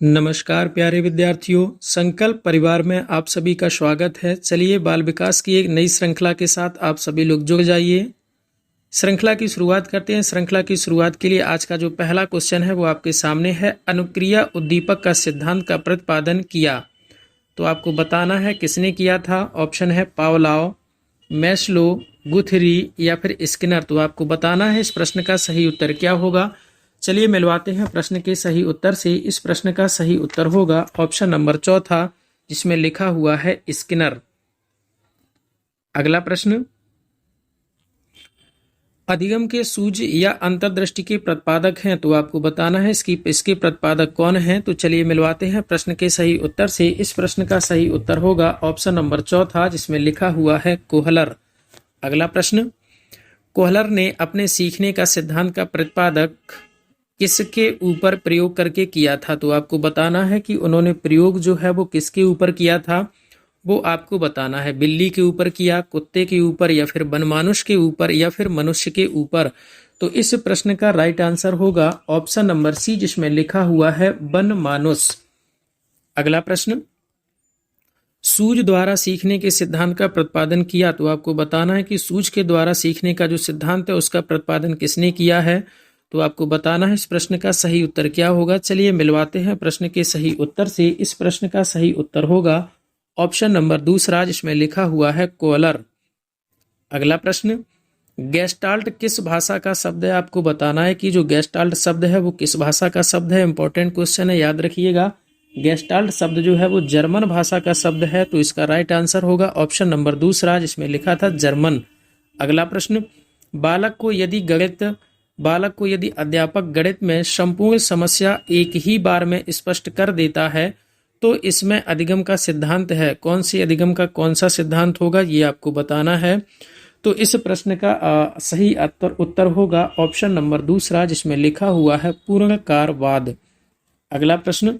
नमस्कार प्यारे विद्यार्थियों, संकल्प परिवार में आप सभी का स्वागत है। चलिए बाल विकास की एक नई श्रृंखला के साथ आप सभी लोग जुड़ जाइए। श्रृंखला की शुरुआत करते हैं। श्रृंखला की शुरुआत के लिए आज का जो पहला क्वेश्चन है वो आपके सामने है। अनुक्रिया उद्दीपक का सिद्धांत का प्रतिपादन किया, तो आपको बताना है किसने किया था। ऑप्शन है पावलोव, मैस्लो, गुथरी या फिर स्किनर। तो आपको बताना है इस प्रश्न का सही उत्तर क्या होगा। चलिए मिलवाते हैं प्रश्न के सही उत्तर से। इस प्रश्न का सही उत्तर होगा ऑप्शन नंबर चौथा, जिसमें लिखा हुआ है स्किनर। अगला प्रश्न, अधिगम के सूझ या अंतर्दृष्टि के प्रतिपादक हैं, तो आपको बताना है इसके प्रतिपादक कौन हैं। तो चलिए मिलवाते हैं प्रश्न के सही उत्तर से। इस प्रश्न का सही उत्तर होगा ऑप्शन नंबर चौथा, जिसमें लिखा हुआ है कोहलर। अगला प्रश्न, कोहलर ने अपने सीखने का सिद्धांत का प्रतिपादक किसके ऊपर प्रयोग करके किया था। तो आपको बताना है कि उन्होंने प्रयोग जो है वो किसके ऊपर किया था, वो आपको बताना है। बिल्ली के ऊपर किया, कुत्ते के ऊपर, या फिर बनमानुष के ऊपर, या फिर मनुष्य के ऊपर। तो इस प्रश्न का राइट आंसर होगा ऑप्शन नंबर सी, जिसमें लिखा हुआ है बनमानुष। अगला प्रश्न, सूझ द्वारा सीखने के सिद्धांत का प्रतिपादन किया, तो आपको बताना है कि सूझ के द्वारा सीखने का जो सिद्धांत है उसका प्रतिपादन किसने किया है। तो आपको बताना है इस प्रश्न का सही उत्तर क्या होगा। चलिए मिलवाते हैं प्रश्न के सही उत्तर से। इस प्रश्न का सही उत्तर होगा ऑप्शन नंबर दूसरा, जिसमें लिखा हुआ है कोहलर। अगला प्रश्न, गेस्टाल्ट किस भाषा का शब्द है। आपको बताना है कि जो गेस्टाल्ट शब्द है वो किस भाषा का शब्द है। इंपॉर्टेंट क्वेश्चन है, याद रखिएगा। गेस्टाल्ट शब्द जो है वो जर्मन भाषा का शब्द है। तो इसका राइट आंसर होगा ऑप्शन नंबर दूसरा, जिसमें लिखा था जर्मन। अगला प्रश्न, बालक को यदि अध्यापक गणित में संपूर्ण समस्या एक ही बार में स्पष्ट कर देता है, तो इसमें अधिगम का सिद्धांत है। कौन सी अधिगम का कौन सा सिद्धांत होगा, ये आपको बताना है। तो इस प्रश्न का सही उत्तर होगा ऑप्शन नंबर दूसरा, जिसमें लिखा हुआ है पूर्णकारवाद। अगला प्रश्न,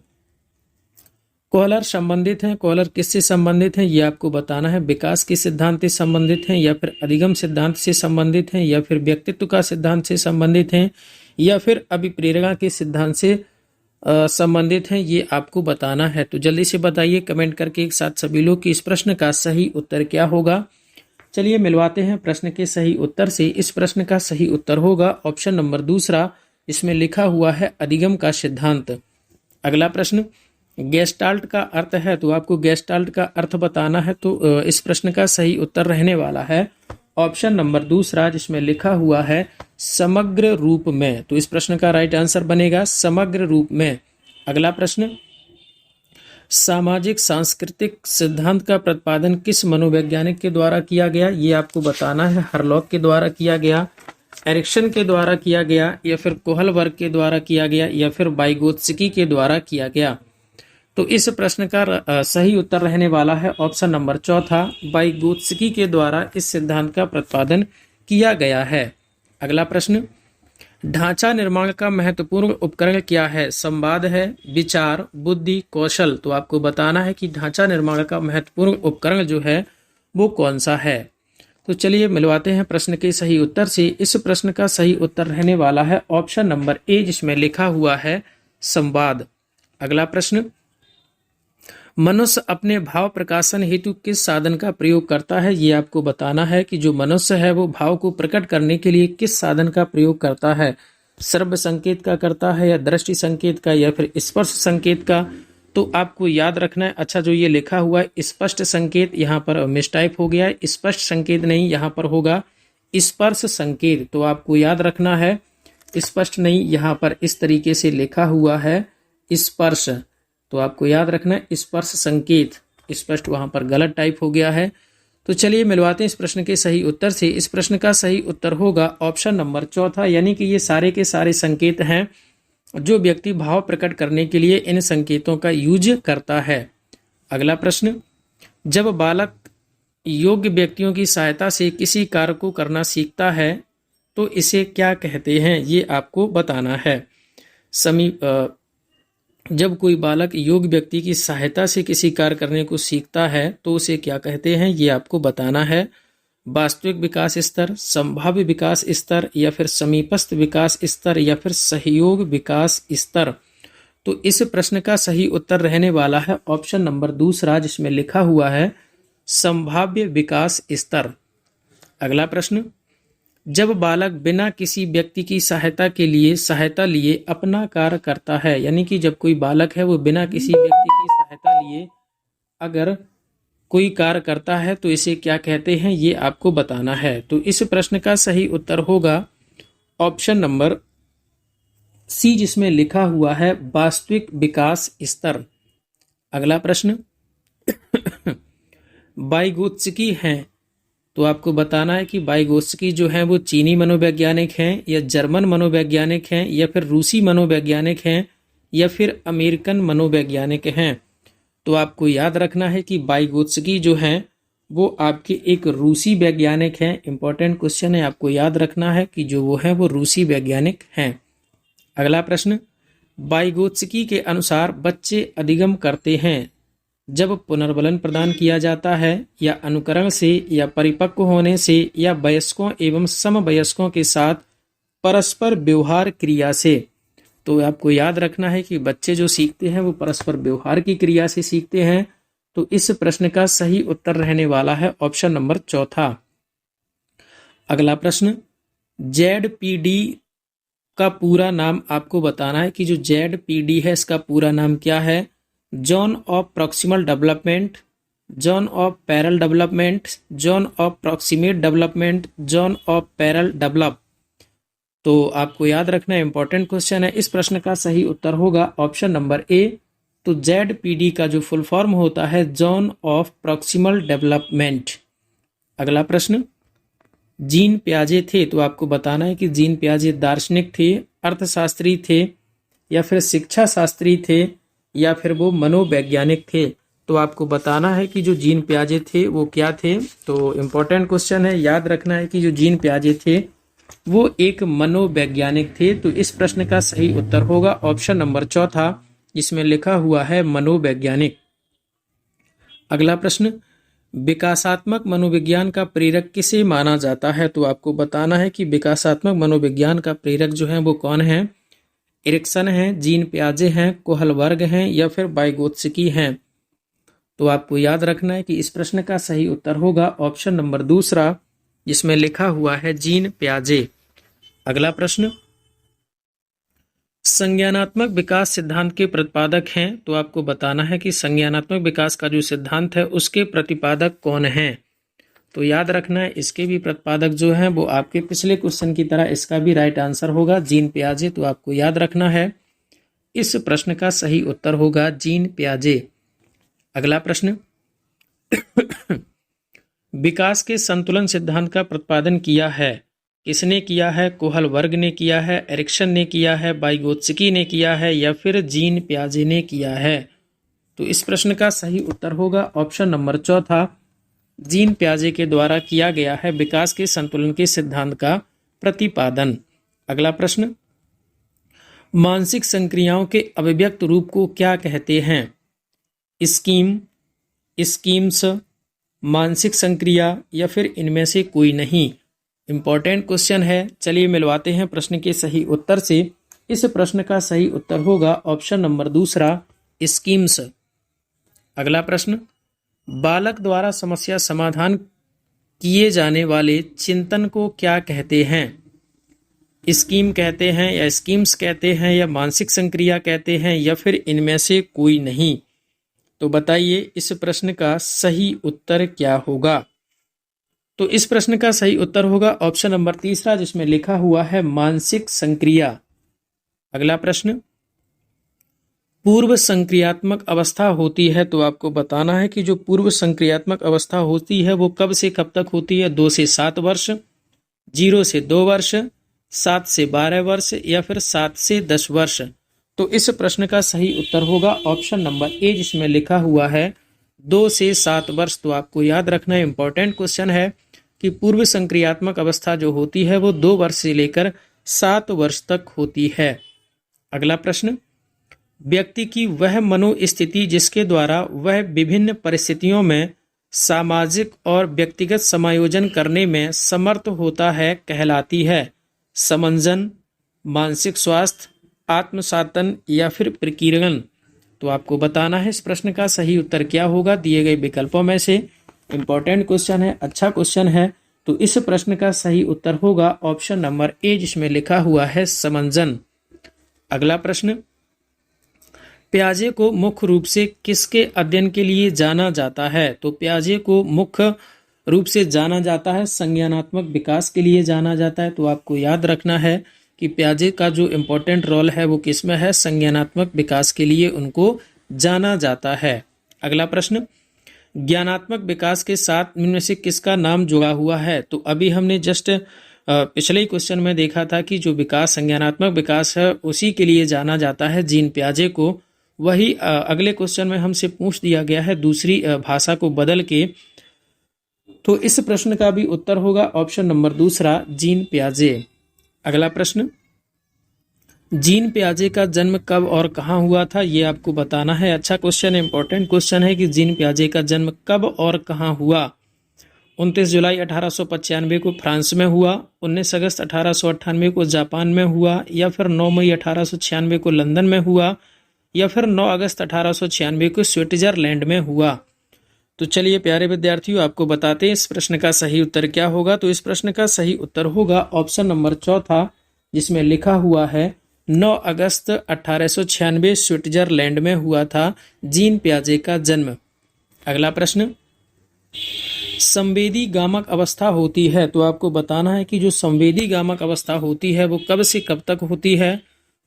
कोहलर संबंधित हैं, कोहलर किससे संबंधित हैं, ये आपको बताना है। विकास के सिद्धांत से संबंधित हैं, या फिर अधिगम सिद्धांत से संबंधित हैं, या फिर व्यक्तित्व का सिद्धांत से संबंधित हैं, या फिर अभिप्रेरणा के सिद्धांत से संबंधित हैं, ये आपको बताना है। तो जल्दी से बताइए कमेंट करके एक साथ सभी लोग कि इस प्रश्न का सही उत्तर क्या होगा। चलिए मिलवाते हैं प्रश्न के सही उत्तर से। इस प्रश्न का सही उत्तर होगा ऑप्शन नंबर दूसरा, इसमें लिखा हुआ है अधिगम का सिद्धांत। अगला प्रश्न, गेस्टाल्ट का अर्थ है, तो आपको गेस्टाल्ट का अर्थ बताना है। तो इस प्रश्न का सही उत्तर रहने वाला है ऑप्शन नंबर दूसरा, जिसमें लिखा हुआ है समग्र रूप में। तो इस प्रश्न का राइट आंसर बनेगा समग्र रूप में। अगला प्रश्न, सामाजिक सांस्कृतिक सिद्धांत का प्रतिपादन किस मनोवैज्ञानिक के द्वारा किया गया, ये आपको बताना है। हरलॉक के द्वारा किया गया, एरिक्सन के द्वारा किया गया, या फिर कोहलबर्ग के द्वारा किया गया, या फिर वाइगोत्स्की के द्वारा किया गया। तो इस प्रश्न का सही उत्तर रहने वाला है ऑप्शन नंबर चौथा, वाइगोत्स्की के द्वारा इस सिद्धांत का प्रतिपादन किया गया है। अगला प्रश्न, ढांचा निर्माण का महत्वपूर्ण उपकरण क्या है। संवाद है, विचार, बुद्धि, कौशल। तो आपको बताना है कि ढांचा निर्माण का महत्वपूर्ण उपकरण जो है वो कौन सा है। तो चलिए मिलवाते हैं प्रश्न के सही उत्तर से। इस प्रश्न का सही उत्तर रहने वाला है ऑप्शन नंबर ए, जिसमें लिखा हुआ है संवाद। अगला प्रश्न, मनुष्य अपने भाव प्रकाशन हेतु किस साधन का प्रयोग करता है, ये आपको बताना है कि जो मनुष्य है वो भाव को प्रकट करने के लिए किस साधन का प्रयोग करता है। श्रव्य संकेत का करता है, या दृष्टि संकेत का, या फिर स्पर्श संकेत का। तो आपको याद रखना है। अच्छा, जो ये लिखा हुआ है स्पष्ट संकेत, यहाँ पर मिसटाइप हो गया है। स्पष्ट संकेत नहीं, यहाँ पर होगा स्पर्श संकेत। तो आपको याद रखना है, स्पष्ट नहीं, यहाँ पर इस तरीके से लिखा हुआ है स्पर्श। तो आपको याद रखना है स्पर्श संकेत, स्पष्ट वहां पर गलत टाइप हो गया है। तो चलिए मिलवाते हैं इस प्रश्न के सही उत्तर से। इस प्रश्न का सही उत्तर होगा ऑप्शन नंबर चौथा, यानी कि ये सारे के सारे संकेत हैं जो व्यक्ति भाव प्रकट करने के लिए इन संकेतों का यूज करता है। अगला प्रश्न, जब बालक योग्य व्यक्तियों की सहायता से किसी कार्य को करना सीखता है तो इसे क्या कहते हैं, ये आपको बताना है। जब कोई बालक योग्य व्यक्ति की सहायता से किसी कार्य करने को सीखता है तो उसे क्या कहते हैं, ये आपको बताना है। वास्तविक विकास स्तर, संभाव्य विकास स्तर, या फिर समीपस्थ विकास स्तर, या फिर सहयोग विकास स्तर। तो इस प्रश्न का सही उत्तर रहने वाला है ऑप्शन नंबर दूसरा, जिसमें लिखा हुआ है संभाव्य विकास स्तर। अगला प्रश्न, जब बालक बिना किसी व्यक्ति की सहायता लिए अपना कार्य करता है, यानी कि जब कोई बालक है वो बिना किसी व्यक्ति की सहायता लिए अगर कोई कार्य करता है तो इसे क्या कहते हैं, ये आपको बताना है। तो इस प्रश्न का सही उत्तर होगा ऑप्शन नंबर सी, जिसमें लिखा हुआ है वास्तविक विकास स्तर। अगला प्रश्न, वाइगोत्स्की हैं, तो आपको बताना है कि वाइगोत्स्की जो है वो चीनी मनोवैज्ञानिक हैं या जर्मन मनोवैज्ञानिक हैं या फिर रूसी मनोवैज्ञानिक हैं या फिर अमेरिकन मनोवैज्ञानिक हैं। तो आपको याद रखना है कि वाइगोत्स्की जो हैं वो आपके एक रूसी वैज्ञानिक हैं। इंपॉर्टेंट क्वेश्चन है, आपको याद रखना है कि जो वो हैं वो रूसी वैज्ञानिक हैं। अगला प्रश्न, वाइगोत्स्की के अनुसार बच्चे अधिगम करते हैं जब पुनर्बलन प्रदान किया जाता है या अनुकरण से या परिपक्व होने से या वयस्कों एवं समवयस्कों के साथ परस्पर व्यवहार क्रिया से। तो आपको याद रखना है कि बच्चे जो सीखते हैं वो परस्पर व्यवहार की क्रिया से सीखते हैं। तो इस प्रश्न का सही उत्तर रहने वाला है ऑप्शन नंबर चौथा। अगला प्रश्न, ZPD का पूरा नाम आपको बताना है कि जो ZPD है इसका पूरा नाम क्या है। Zone of proximal development, zone of parallel development, zone of proximate development, zone of parallel develop. तो आपको याद रखना है, इंपॉर्टेंट क्वेश्चन है। इस प्रश्न का सही उत्तर होगा ऑप्शन नंबर ए। तो ZPD का जो फुल फॉर्म होता है जोन ऑफ प्रॉक्सिमल डेवलपमेंट। अगला प्रश्न, जीन पियाजे थे, तो आपको बताना है कि जीन पियाजे दार्शनिक थे, अर्थशास्त्री थे या फिर शिक्षा शास्त्री थे या फिर वो मनोवैज्ञानिक थे। तो आपको बताना है कि जो जीन पियाजे थे वो क्या थे। तो इम्पोर्टेंट क्वेश्चन है, याद रखना है कि जो जीन पियाजे थे वो एक मनोवैज्ञानिक थे। तो इस प्रश्न का सही उत्तर होगा ऑप्शन नंबर चौथा, जिसमें लिखा हुआ है मनोवैज्ञानिक। अगला प्रश्न, विकासात्मक मनोविज्ञान का प्रेरक किसे माना जाता है। तो आपको बताना है कि विकासात्मक मनोविज्ञान का प्रेरक जो है वो कौन है। एरिक्सन हैं, जीन पियाजे हैं, कोहलबर्ग हैं या फिर वाइगोत्स्की हैं। तो आपको याद रखना है कि इस प्रश्न का सही उत्तर होगा ऑप्शन नंबर दूसरा, जिसमें लिखा हुआ है जीन पियाजे। अगला प्रश्न, संज्ञानात्मक विकास सिद्धांत के प्रतिपादक हैं। तो आपको बताना है कि संज्ञानात्मक विकास का जो सिद्धांत है उसके प्रतिपादक कौन हैं। तो याद रखना है, इसके भी प्रतिपादक जो हैं वो आपके पिछले क्वेश्चन की तरह इसका भी राइट आंसर होगा जीन पियाजे। तो आपको याद रखना है, इस प्रश्न का सही उत्तर होगा जीन पियाजे। अगला प्रश्न, विकास के संतुलन सिद्धांत का प्रतिपादन किया है, किसने किया है। कोहलबर्ग ने किया है, एरिक्सन ने किया है, वाइगोत्स्की ने किया है या फिर जीन पियाजे ने किया है। तो इस प्रश्न का सही उत्तर होगा ऑप्शन नंबर चौथा, जीन पियाजे के द्वारा किया गया है विकास के संतुलन के सिद्धांत का प्रतिपादन। अगला प्रश्न, मानसिक संक्रियाओं के अभिव्यक्त रूप को क्या कहते हैं। स्कीम, स्कीम्स, मानसिक संक्रिया या फिर इनमें से कोई नहीं। इंपॉर्टेंट क्वेश्चन है, चलिए मिलवाते हैं प्रश्न के सही उत्तर से। इस प्रश्न का सही उत्तर होगा ऑप्शन नंबर दूसरा, स्कीम्स। अगला प्रश्न, बालक द्वारा समस्या समाधान किए जाने वाले चिंतन को क्या कहते हैं। स्कीम कहते हैं या स्कीम्स कहते हैं या मानसिक संक्रिया कहते हैं या फिर इनमें से कोई नहीं। तो बताइए इस प्रश्न का सही उत्तर क्या होगा। तो इस प्रश्न का सही उत्तर होगा ऑप्शन नंबर तीसरा, जिसमें लिखा हुआ है मानसिक संक्रिया। अगला प्रश्न, पूर्व संक्रियात्मक अवस्था होती है। तो आपको बताना है कि जो पूर्व संक्रियात्मक अवस्था होती है वो कब से कब तक होती है। 2 से 7 वर्ष, 0 से 2 वर्ष, 7 से 12 वर्ष या फिर 7 से 10 वर्ष। तो इस प्रश्न का सही उत्तर होगा ऑप्शन नंबर ए, जिसमें लिखा हुआ है 2 से 7 वर्ष। तो आपको याद रखना है, इंपॉर्टेंट क्वेश्चन है कि पूर्व संक्रियात्मक अवस्था जो होती है वो 2 वर्ष से लेकर 7 वर्ष तक होती है। अगला प्रश्न, व्यक्ति की वह मनोस्थिति जिसके द्वारा वह विभिन्न परिस्थितियों में सामाजिक और व्यक्तिगत समायोजन करने में समर्थ होता है कहलाती है। समंजन, मानसिक स्वास्थ्य, आत्मसातन या फिर प्रकीर्णन? तो आपको बताना है इस प्रश्न का सही उत्तर क्या होगा दिए गए विकल्पों में से। इंपॉर्टेंट क्वेश्चन है, अच्छा क्वेश्चन है। तो इस प्रश्न का सही उत्तर होगा ऑप्शन नंबर ए, जिसमें लिखा हुआ है समंजन। अगला प्रश्न, प्याजे को मुख्य रूप से किसके अध्ययन के लिए जाना जाता है? तो प्याजे को मुख्य रूप से जाना जाता है संज्ञानात्मक विकास के लिए जाना जाता है। तो आपको याद रखना है कि प्याजे का जो इम्पोर्टेंट रोल है वो किसमें है? संज्ञानात्मक विकास के लिए उनको जाना जाता है। अगला प्रश्न, ज्ञानात्मक विकास के साथ इनमें से किसका नाम जुड़ा हुआ है? तो अभी हमने जस्ट पिछले ही क्वेश्चन में देखा था कि जो विकास संज्ञानात्मक विकास है उसी के लिए जाना जाता है जीन प्याजे को। वही अगले क्वेश्चन में हमसे पूछ दिया गया है दूसरी भाषा को बदल के। तो इस प्रश्न का भी उत्तर होगा ऑप्शन नंबर दूसरा, जीन प्याजे। अगला प्रश्न, जीन प्याजे का जन्म कब और कहाँ हुआ था? ये आपको बताना है। अच्छा क्वेश्चन है, इंपॉर्टेंट क्वेश्चन है कि जीन प्याजे का जन्म कब और कहाँ हुआ। 29 जुलाई 1895 को फ्रांस में हुआ, 19 अगस्त 1898 को जापान में हुआ, या फिर 9 मई 1896 को लंदन में हुआ, या फिर 9 अगस्त 1896 को स्विट्जरलैंड में हुआ। तो चलिए प्यारे विद्यार्थियों, आपको बताते हैं इस प्रश्न का सही उत्तर क्या होगा। तो इस प्रश्न का सही उत्तर होगा ऑप्शन नंबर चौथा, जिसमें लिखा हुआ है 9 अगस्त 1896 स्विट्जरलैंड में हुआ था जीन प्याजे का जन्म। अगला प्रश्न, संवेदी गामक अवस्था होती है। तो आपको बताना है कि जो संवेदी गामक अवस्था होती है वो कब से कब तक होती है?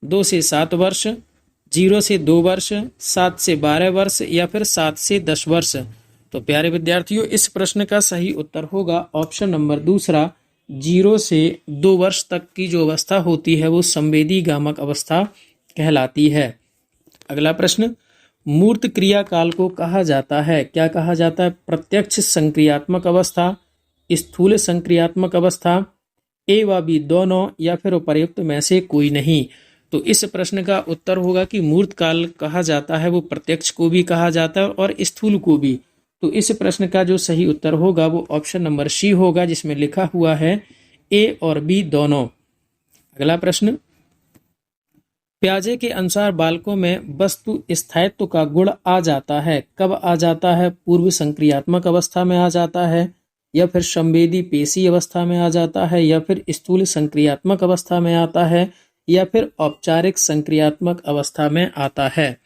2 से 7 वर्ष, 0 से 2 वर्ष, 7 से 12 वर्ष, या फिर 7 से 10 वर्ष। तो प्यारे विद्यार्थियों, इस प्रश्न का सही उत्तर होगा ऑप्शन नंबर दूसरा, 0 से 2 वर्ष तक की जो अवस्था होती है वो संवेदी गामक अवस्था कहलाती है। अगला प्रश्न, मूर्त क्रिया काल को कहा जाता है? क्या कहा जाता है? प्रत्यक्ष संक्रियात्मक अवस्था, स्थूल संक्रियात्मक अवस्था, ए व बी दोनों, या फिर उपर्युक्त में से कोई नहीं। तो इस प्रश्न का उत्तर होगा कि मूर्त काल कहा जाता है वो प्रत्यक्ष को भी कहा जाता है और स्थूल को भी। तो इस प्रश्न का जो सही उत्तर होगा वो ऑप्शन नंबर सी होगा, जिसमें लिखा हुआ है ए और बी दोनों। अगला प्रश्न, प्याजे के अनुसार बालकों में वस्तु स्थायित्व का गुण आ जाता है। कब आ जाता है? पूर्व संक्रियात्मक अवस्था में आ जाता है, या फिर संवेदी पेशी अवस्था में आ जाता है, या फिर स्थूल संक्रियात्मक अवस्था में आता है, या फिर औपचारिक संक्रियात्मक अवस्था में आता है।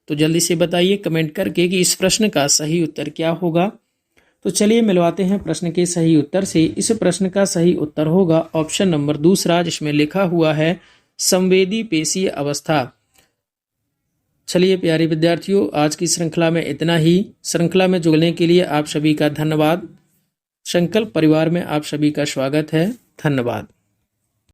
तो जल्दी से बताइए कमेंट करके कि इस प्रश्न का सही उत्तर क्या होगा। तो चलिए मिलवाते हैं प्रश्न के सही उत्तर से। इस प्रश्न का सही उत्तर होगा ऑप्शन नंबर दूसरा, जिसमें लिखा हुआ है संवेदी पेशीय अवस्था। चलिए प्यारे विद्यार्थियों, आज की श्रृंखला में इतना ही। श्रृंखला में जुड़ने के लिए आप सभी का धन्यवाद। संकल्प परिवार में आप सभी का स्वागत है। धन्यवाद।